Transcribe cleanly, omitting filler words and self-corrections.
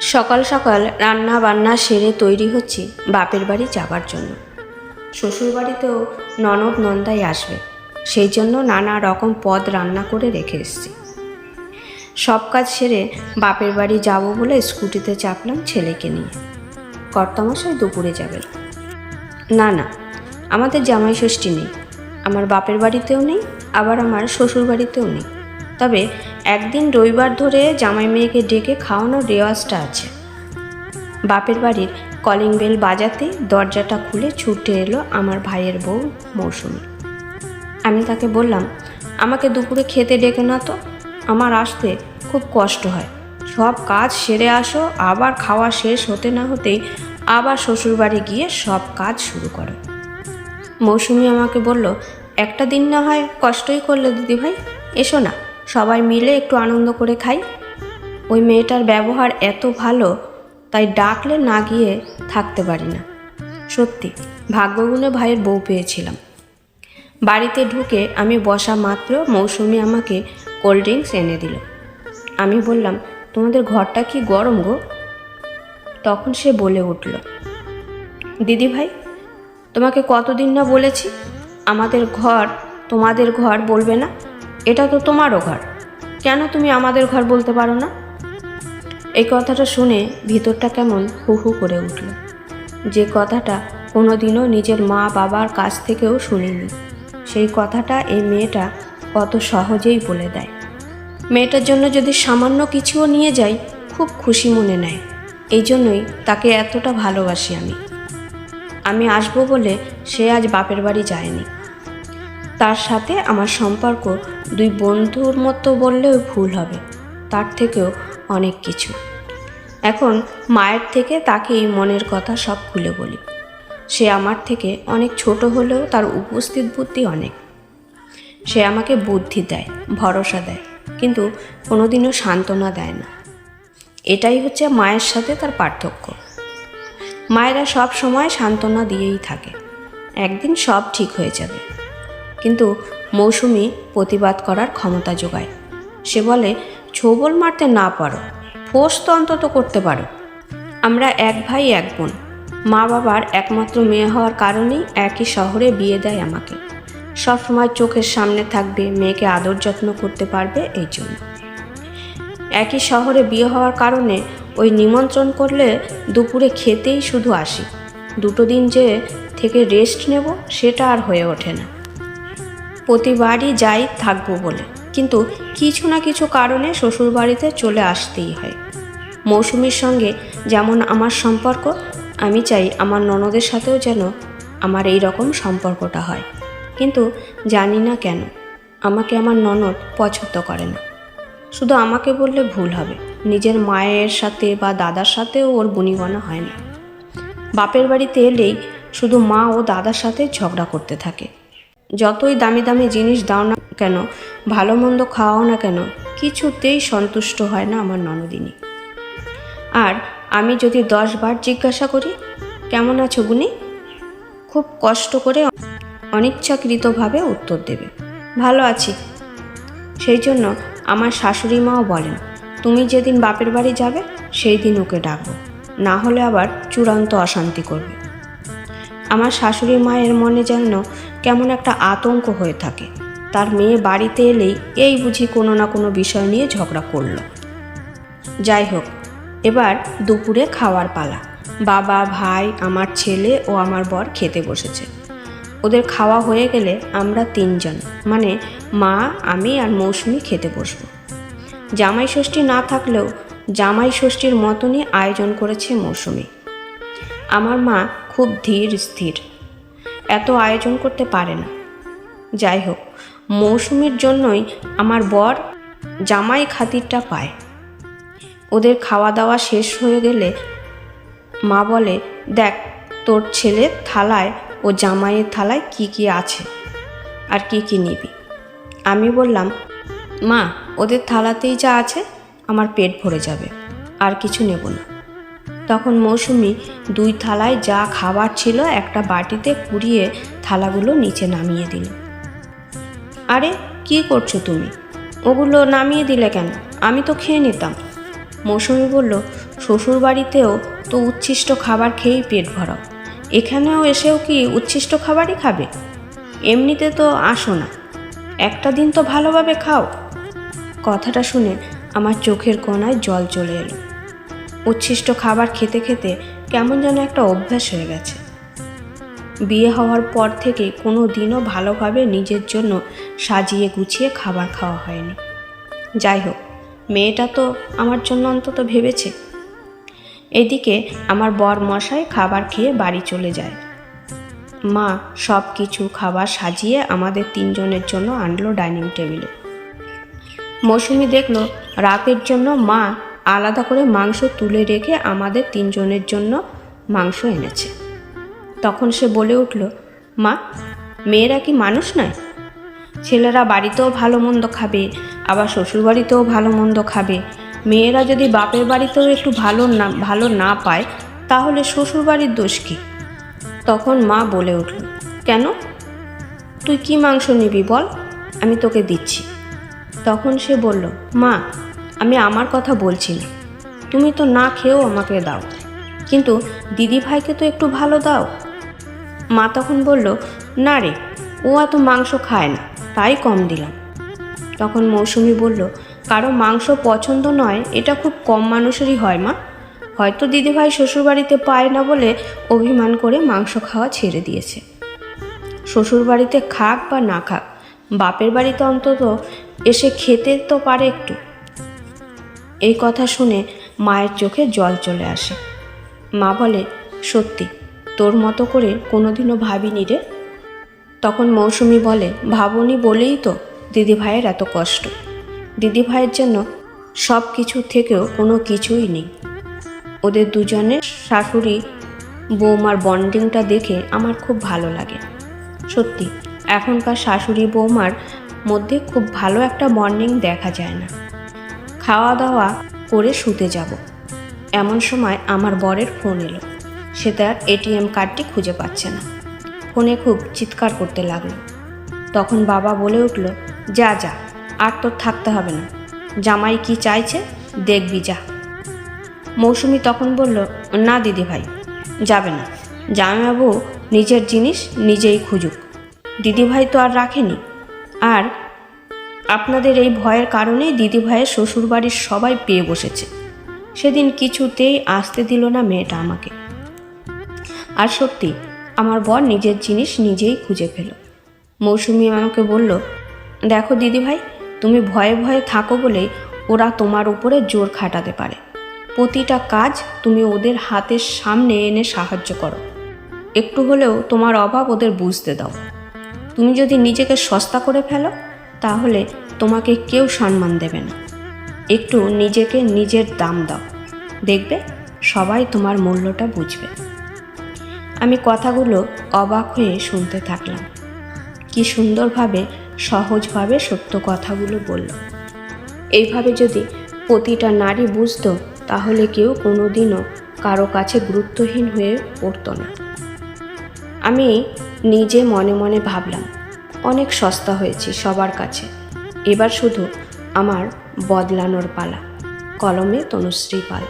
সকাল সকাল রান্না বান্না সেরে তৈরি হচ্ছি বাপের বাড়ি যাবার জন্য। শ্বশুর বাড়িতেও ননদ নন্দাই আসবে, সেই জন্য নানা রকম পদ রান্না করে রেখে এসেছি। সব কাজ সেরে বাপের বাড়ি যাব বলে স্কুটিতে চাপলাম ছেলেকে নিয়ে। কর্তামশাই দুপুরে যাবেন। না না, আমাদের জামাই ষষ্ঠী নেই, আমার বাপের বাড়িতেও নেই, আবার আমার শ্বশুর বাড়িতেও নেই। তবে একদিন রবিবার ধরে জামাই মেয়েকে ডেকে খাওয়ানোর রেওয়াজটা আছে। বাপের বাড়ির কলিং বেল বাজাতে দরজাটা খুলে ছুটে এলো আমার ভাইয়ের বউ মৌসুমি। আমি তাকে বললাম, আমাকে দুপুরে খেতে ডেকে না তো, আমার আসতে খুব কষ্ট হয়। সব কাজ সেরে আসো, আবার খাওয়া শেষ হতে না হতেই আবার শ্বশুরবাড়ি গিয়ে সব কাজ শুরু করো। মৌসুমি আমাকে বলল, একটা দিন না হয় কষ্টই করলে দিদিভাই, এসো না সবাই মিলে একটু আনন্দ করে খাই। ওই মেয়েটার ব্যবহার এত ভালো, তাই ডাকলে না গিয়ে থাকতে পারি না। সত্যি ভাগ্যগুণে ভাইয়ের বউ পেয়েছিলাম। বাড়িতে ঢুকে আমি বসা মাত্র মৌসুমি আমাকে কোল্ড ড্রিঙ্কস এনে দিল। আমি বললাম, তোমাদের ঘরটা কি গরম গো? তখন সে বলে উঠল, দিদিভাই তোমাকে কতদিন না বলেছি আমাদের ঘর তোমাদের ঘর বলবে না, এটা তো তোমারও ঘর, কেন তুমি আমাদের ঘর বলতে পারো না? এই কথাটা শুনে ভিতরটা কেমন হু হু করে উঠল। যে কথাটা কোনোদিনও নিজের মা বাবার কাছ থেকেও শুনিনি, সেই কথাটা এই মেয়েটা কত সহজেই বলে দেয়। মেয়েটার জন্য যদি সামান্য কিছুও নিয়ে যাই খুব খুশি মনে নেয়। এই জন্যই তাকে এতটা ভালোবাসি আমি আসবো বলে সে আজ বাপের বাড়ি যায়নি। তার সাথে আমার সম্পর্ক দুই বন্ধুর মতো বললেও ভুল হবে, তার থেকেও অনেক কিছু। এখন মায়ের থেকে তাকেই মনের কথা সব খুলে বলি। সে আমার থেকে অনেক ছোট হলেও তার উপস্থিত বুদ্ধি অনেক। সে আমাকে বুদ্ধি দেয়, ভরসা দেয়, কিন্তু কোনোদিনও সান্ত্বনা দেয় না। এটাই হচ্ছে মায়ের সাথে তার পার্থক্য। মায়েরা সব সময় সান্ত্বনা দিয়েই থাকে, একদিন সব ঠিক হয়ে যাবে। কিন্তু মৌসুমি প্রতিবাদ করার ক্ষমতা যোগায়। সে বলে, ছোবল মারতে না পারো, ফোঁস তো অন্তত করতে পারো। আমরা এক ভাই এক বোন, মা বাবার একমাত্র মেয়ে হওয়ার কারণেই একই শহরে বিয়ে দেয় আমাকে। সব সময় চোখের সামনে থাকবে, মেয়েকে আদর যত্ন করতে পারবে, এই জন্য। একই শহরে বিয়ে হওয়ার কারণে ওই নিমন্ত্রণ করলে দুপুরে খেতেই শুধু আসি। দুটো দিন যে থেকে রেস্ট নেব সেটা আর হয়ে ওঠে না। প্রতিবারই যাই থাকবো বলে, কিন্তু কিছু না কিছু কারণে শ্বশুরবাড়িতে চলে আসতেই হয়। মৌসুমির সঙ্গে যেমন আমার সম্পর্ক, আমি চাই আমার ননদের সাথেও যেন আমার এই রকম সম্পর্কটা হয়। কিন্তু জানি না কেন আমাকে আমার ননদ পছন্দ করে না। শুধু আমাকে বললে ভুল হবে, নিজের মায়ের সাথে বা দাদার সাথেও ওর বনিবনা হয় না। বাপের বাড়িতে এলেই শুধু মা ও দাদার সাথে ঝগড়া করতে থাকে। যতই দামি দামি জিনিস দাও না কেন, ভালো মন্দ খাওয়াও না কেন, কিছুতেই সন্তুষ্ট হয় না আমার ননদিনী। আর আমি যদি 10 বার জিজ্ঞাসা করি, কেমন আছো বুনি, খুব কষ্ট করে অনিচ্ছাকৃতভাবে উত্তর দেবে, ভালো আছি। সেই জন্য আমার শাশুড়ি মাও বলেন, তুমি যেদিন বাপের বাড়ি যাবে সেই দিন ওকে ডাকবো, না হলে আবার চূড়ান্ত অশান্তি করবে। আমার শাশুড়ি মায়ের মনে যেন কেমন একটা আতঙ্ক হয়ে থাকে। তার মেয়ে বাড়িতে এলেই এই বুঝি কোনো না কোনো বিষয় নিয়ে ঝগড়া করলো। যাই হোক, এবার দুপুরে খাওয়ার পালা। বাবা, ভাই, আমার ছেলে ও আমার বর খেতে বসেছে। ওদের খাওয়া হয়ে গেলে আমরা 3 জন, মানে মা, আমি আর মৌসুমি খেতে বসবো। জামাই ষষ্ঠী না থাকলেও জামাই ষষ্ঠীর মতনই আয়োজন করেছে মৌসুমি। আমার মা খুব ধীর স্থির, এত আয়োজন করতে পারে না। যাই হোক, মৌসুমির জন্যই আমার বর জামাই খাতিরটা পায়। ওদের খাওয়া দাওয়া শেষ হয়ে গেলে মা বলে, দেখ তোর ছেলের থালায় ও জামাইয়ের থালায় কি কি আছে আর কি কি নিবি। আমি বললাম, মা ওদের থালাতেই যা আছে আমার পেট ভরে যাবে, আর কিছু নেব না। তখন মৌসুমি 2 থালায় যা খাবার ছিল একটা বাটিতে কুড়িয়ে থালাগুলো নিচে নামিয়ে দিল। আরে কি করছো তুমি, ওগুলো নামিয়ে দিলে কেন, আমি তো খেয়ে নিতাম। মৌসুমি বলল, শ্বশুর বাড়িতেও তো উচ্ছিষ্ট খাবার খেয়েই পেট ভরাও, এখানেও এসেও কি উচ্ছিষ্ট খাবারই খাবে? এমনিতে তো আসো না, একটা দিন তো ভালোভাবে খাও। কথাটা শুনে আমার চোখের কোণায় জল চলে এলো। উচ্ছিষ্ট খাবার খেতে খেতে কেমন যেন একটা অভ্যাস হয়ে গেছে। বিয়ে হওয়ার পর থেকে কোনো দিনও ভালোভাবে নিজের জন্য সাজিয়ে গুছিয়ে খাবার খাওয়া হয়নি। যাই হোক, মেয়েটা তো আমার জন্য অন্তত ভেবেছে। এদিকে আমার বর মশাই খাবার খেয়ে বাড়ি চলে যায়। মা সব কিছু খাবার সাজিয়ে আমাদের তিনজনের জন্য আনলো ডাইনিং টেবিলে। মৌসুমি দেখলো রাতের জন্য মা আলাদা করে মাংস তুলে রেখে আমাদের তিনজনের জন্য মাংস এনেছে। তখন সে বলে উঠল, মা, মেয়েরা কি মানুষ নয়? ছেলেরা বাড়িতেও ভালো মন্দ খাবে, আবার শ্বশুরবাড়িতেও ভালো মন্দ খাবে। মেয়েরা যদি বাপের বাড়িতেও একটু ভালো না পায়, তাহলে শ্বশুরবাড়ির দোষ কী? তখন মা বলে উঠল, কেন, তুই কি মাংস নিবি বল, আমি তোকে দিচ্ছি। তখন সে বলল, মা, আমি আমার কথা বলছি না, তুমি তো না খেয়েও আমাকে দাও, কিন্তু দিদি ভাইকে তো একটু ভালো দাও। মা তখন বলল, না রে, ও এত মাংস খায় না, তাই কম দিলাম। তখন মৌসুমি বলল, কারো মাংস পছন্দ নয় এটা খুব কম মানুষেরই হয় মা, হয়তো দিদিভাই শ্বশুরবাড়িতে পায় না বলে অভিমান করে মাংস খাওয়া ছেড়ে দিয়েছে। শ্বশুরবাড়িতে খাক বা না খাক, বাপের বাড়িতে অন্তত এসে খেতে তো পারে একটু। এই কথা শুনে মায়ের চোখে জল চলে আসে। মা বলে, সত্যি, তোর মতো করে কোনোদিনও ভাবিনি রে। তখন মৌসুমি বলে, ভাবনি বলেই তো দিদিভাইয়ের এত কষ্ট। দিদিভাইয়ের জন্য সব কিছু থেকেও কোনো কিছুই নেই। ওদের দুজনের শাশুড়ি বৌমার বন্ডিংটা দেখে আমার খুব ভালো লাগে। সত্যি, এখনকার শাশুড়ি বৌমার মধ্যে খুব ভালো একটা বন্ডিং দেখা যায় না। খাওয়া দাওয়া করে শুতে যাব, এমন সময় আমার বরের ফোন এলো। সে তার এটিএম কার্ডটি খুঁজে পাচ্ছে না। ফোনে খুব চিৎকার করতে লাগলো। তখন বাবা বলে উঠল, যা যা, আর তোর থাকতে হবে না, জামাই কি চাইছে দেখবি যা। মৌসুমি তখন বলল, না দিদিভাই, যাবে না, জামাইবাবু নিজের জিনিস নিজেই খুঁজুক, দিদিভাই তো আর রাখেনি। আর আপনাদের এই ভয়ের কারণেই দিদিভাইয়ের শ্বশুরবাড়ির সবাই পেয়ে বসেছে। সেদিন কিছুতেই আসতে দিল না মেয়েটা আমাকে। আর সত্যি, আমার বর নিজের জিনিস নিজেই খুঁজে পেল। মৌসুমি আমাকে বলল, দেখো দিদিভাই, তুমি ভয়ে ভয়ে থাকো বলেই ওরা তোমার উপরে জোর খাটাতে পারে। প্রতিটা কাজ তুমি ওদের হাতের সামনে এনে সাহায্য করো, একটু হলেও তোমার অভাব ওদের বুঝতে দাও। তুমি যদি নিজেকে সস্তা করে ফেলো, তাহলে তোমাকে কেউ সম্মান দেবে না। একটু নিজেকে নিজের দাম দাও, দেখবে সবাই তোমার মূল্যটা বুঝবে। আমি কথাগুলো অবাক হয়ে শুনতে থাকলাম। কি সুন্দরভাবে, সহজভাবে সত্য কথাগুলো বলল। এইভাবে যদি প্রতিটা নারী বুঝতো, তাহলে কেউ কোনোদিনও কারো কাছে গুরুত্বহীন হয়ে পড়তো না। আমি নিজে মনে মনে ভাবলাম, অনেক সস্তা হয়েছি সবার কাছে, এবার শুধু আমার বদলানোর পালা। কলমে তনুশ্রী পাল।